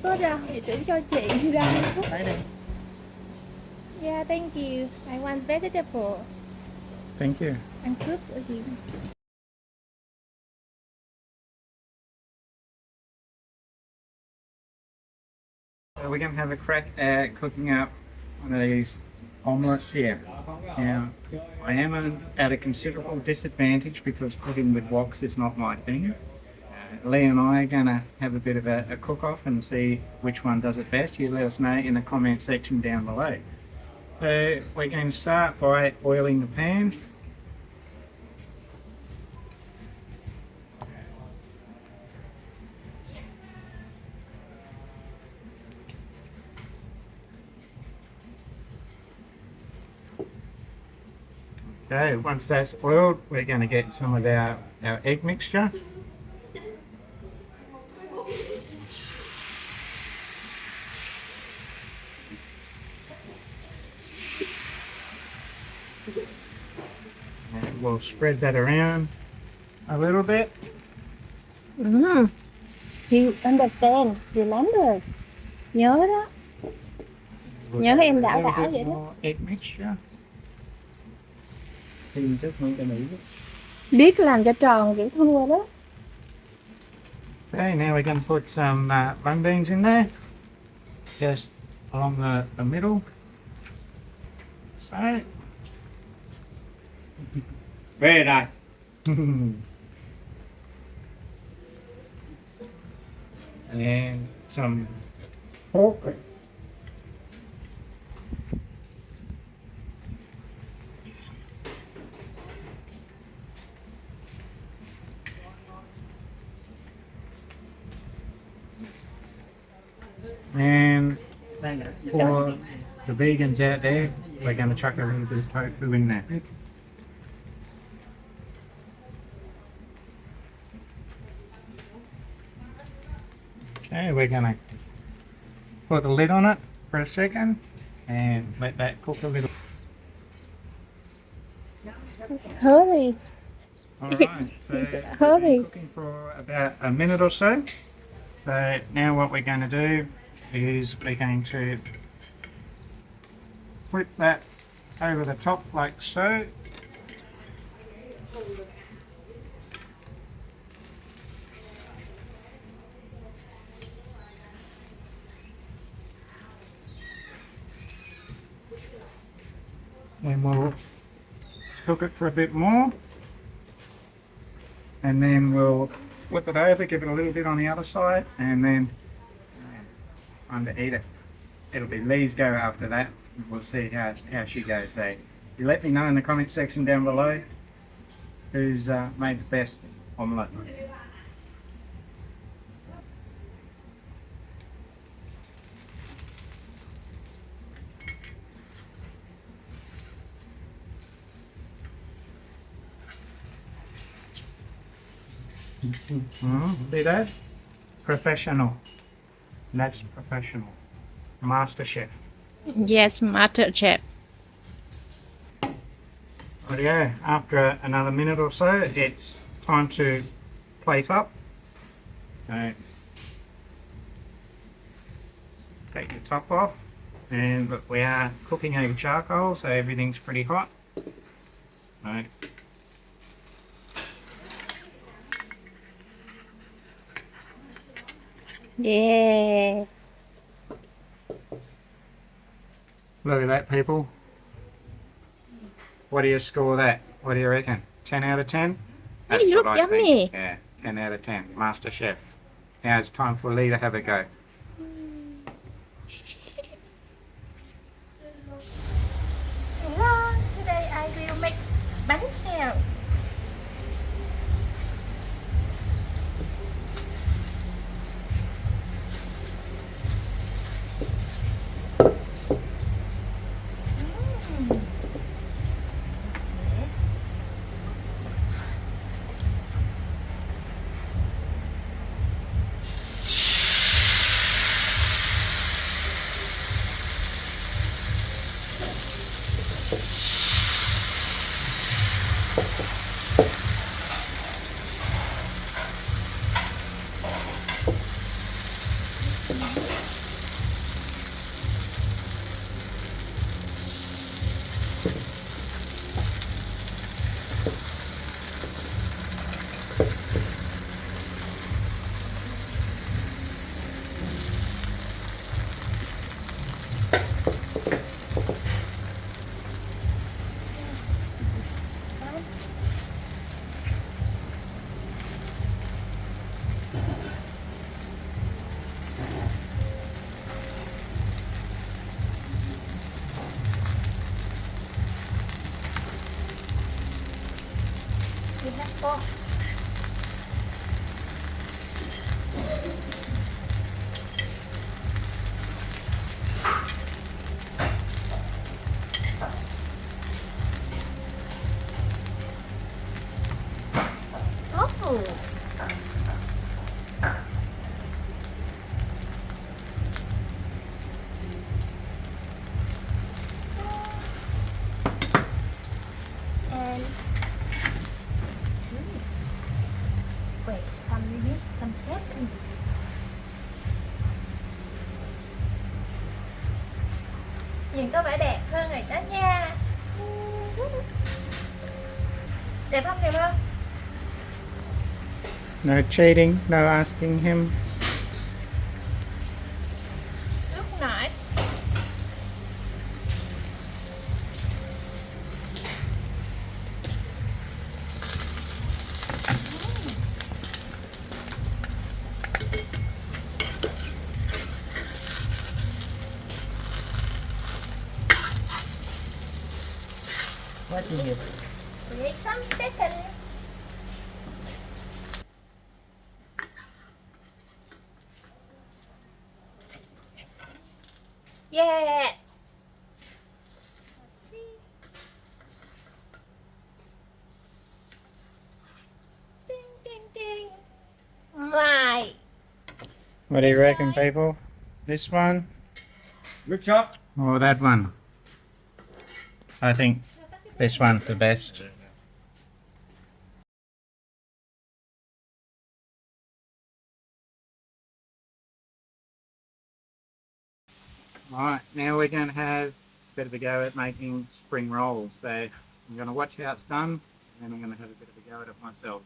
thấy có rau thì chỉ cho chị rau. Lấy đi. Yeah, thank you. I want vegetable. Thank you. Ăn cướp ở gì? So we're going to have a crack at cooking up one of these omelets here. Now, I am at a considerable disadvantage because cooking with woks is not my thing. Lee and I are going to have a bit of a cook-off and see which one does it best. You let us know in the comment section down below. So we're going to start by oiling the pan. Okay, once that's oiled, we're going to get some of our egg mixture. And we'll spread that around a little bit. You understand, remember. Nhớ đó. We'll Nhớ add em a đảo little đảo bit vậy đó. more egg mixture. Thì chắc mình sẽ nghĩ. Biết làm cho tròn kiểu thua đó. Okay, now we're going to put some mung beans in there, just along the middle. So. Very nice. And some pork. And for the vegans out there, we're going to chuck a little bit of tofu in there. Okay, we're going to put the lid on it for a second and let that cook a little. Hurry. Alright, so He's it's hurry. been cooking for about a minute or so. So now what we're going to do is we're going to flip that over the top like so. And we'll cook it for a bit more. And then we'll flip it over, give it a little bit on the other side, and then time to eat it. It'll be Lee's go after that. We'll see how she goes there. You let me know in the comment section down below who's made the best omelette. See that? Professional. That's professional. Master chef. Yes, master chef. Rightio, after another minute or so, it's time to plate up. So, take the top off, and look, we are cooking over charcoal, so everything's pretty hot. Right. Yeah. Look at that, people. What do you score that? What do you reckon? 10 out of 10? That's Hey, look what I yummy. think. Yeah, 10 out of 10. Master Chef. Now it's time for Lee to have a go. Hello, today I will make bánh xèo. Ô. Oh. And wait some second. Nhìn có vẻ đẹp hơn rồi đó nha. Đẹp không, đẹp không? No cheating, no asking him. Look nice. What is it? Wait some second. Yeah. Let's see. Ding ding ding. Right. What do you reckon, people? This one Good shot. or that one? I think this one's the best. Alright, now we're going to have a bit of a go at making spring rolls. So I'm going to watch how it's done, and then I'm going to have a bit of a go at it myself.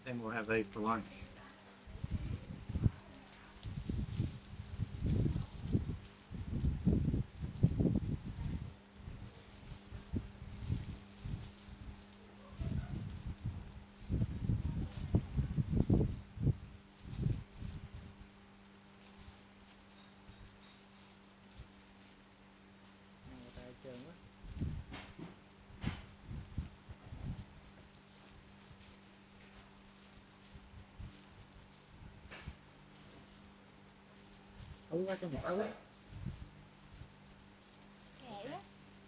And then we'll have these for lunch.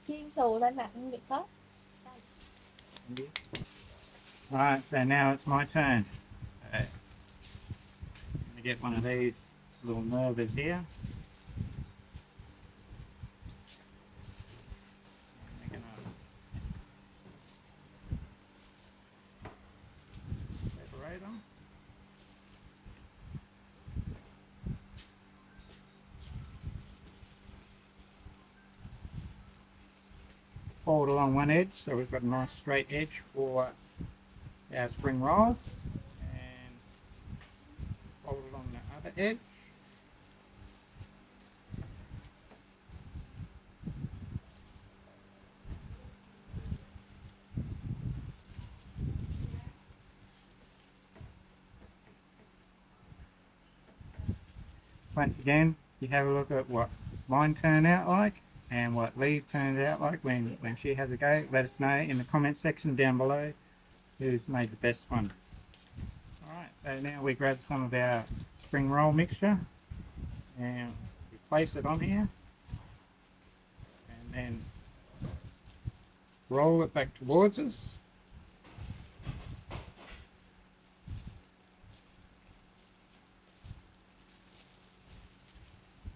Chiên xù lên mặt không được tốt. Right, so now it's my turn. I'm going to get one of these little nervers here. And we're going to separate them. Fold along one edge so we've got a nice straight edge for our spring rolls, and fold along the other edge. Once again, you have a look at what mine turned out like and what Lee turned out like when she has a go. Let us know in the comment section down below who's made the best one. Alright, so now we grab some of our spring roll mixture and we place it on here and then roll it back towards us.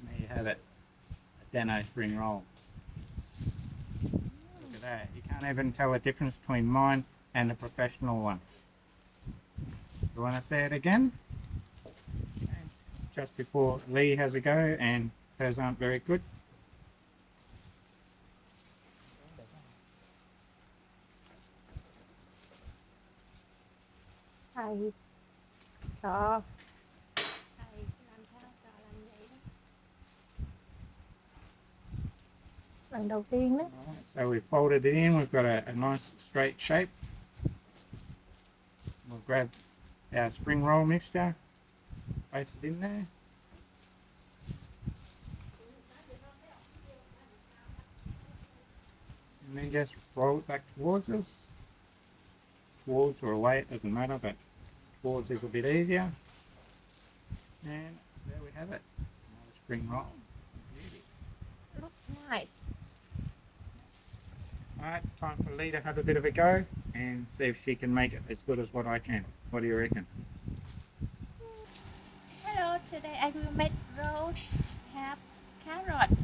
There you have it, a Dano spring roll. Look at that, you can't even tell the difference between mine and the professional one. You want to say it again? Okay. Just before Lee has a go and hers aren't very good. Thầy sợ. Thầy làm sao sợ làm vậy đó. Lần đầu tiên đó. Alright, so we've folded it in, we've got a nice straight shape. We'll grab our spring roll mixture, place it in there. and then just roll it back towards us. Towards or away, it doesn't matter, but towards is a bit easier. And there we have it. Another spring roll. Beauty. Looks nice. Alright, time for Lee to have a bit of a go and see if she can make it as good as what I can. What do you reckon? Hello, today I will make rolls, have carrot,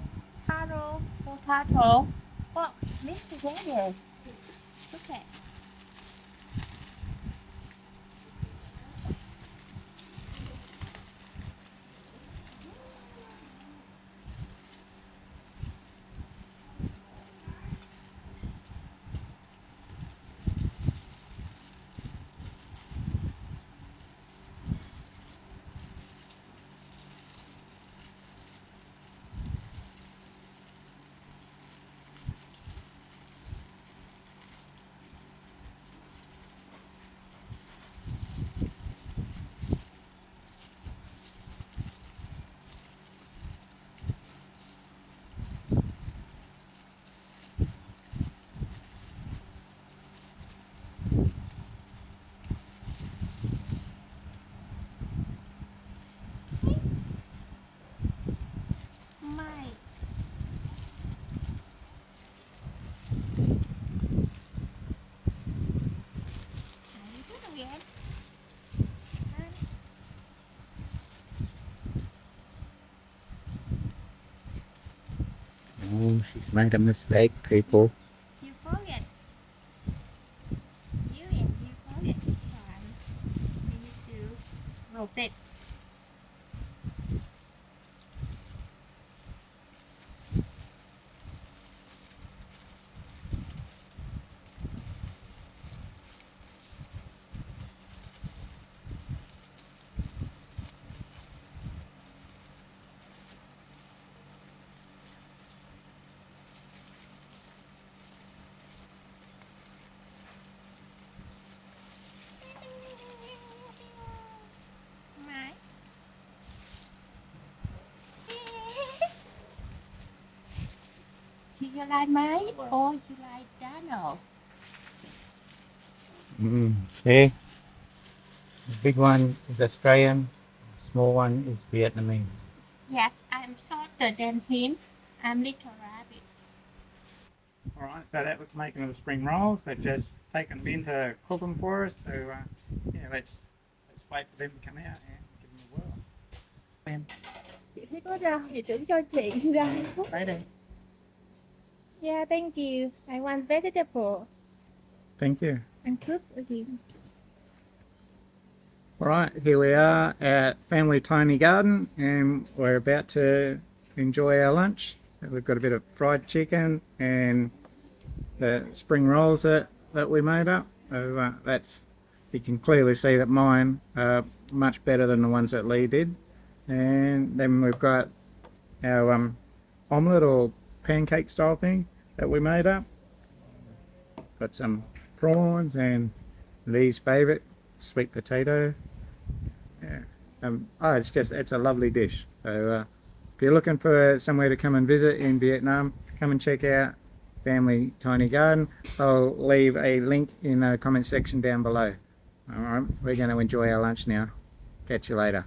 taro, potato, pork mixed together. Okay. My. Again. Oh, she's made a mistake, people. You forget. You forget this time. We need to rotate. My. Do you like mine or you like Donald? See? The big one is Australian, the small one is Vietnamese. Yes, I'm shorter than him. I'm little rabbit. Alright, so that was making the spring rolls. They've just taken them in to cook them for us. So, yeah, let's wait for them to come out and give them a whirl. Chị thấy có rau thì tưởng cho chị rau. Right in. Yeah, thank you. I want vegetable Thank you. and cook again. Alright, here we are at Family Tiny Garden and we're about to enjoy our lunch. We've got a bit of fried chicken and the spring rolls that we made up. So you can clearly see that mine are much better than the ones that Lee did. And then we've got our omelette or pancake style thing that we made up. Got some prawns and Lee's favourite, sweet potato. Yeah. It's a lovely dish. So if you're looking for somewhere to come and visit in Vietnam, come and check out Family Tiny Garden. I'll leave a link in the comment section down below. Alright, we're going to enjoy our lunch now. Catch you later.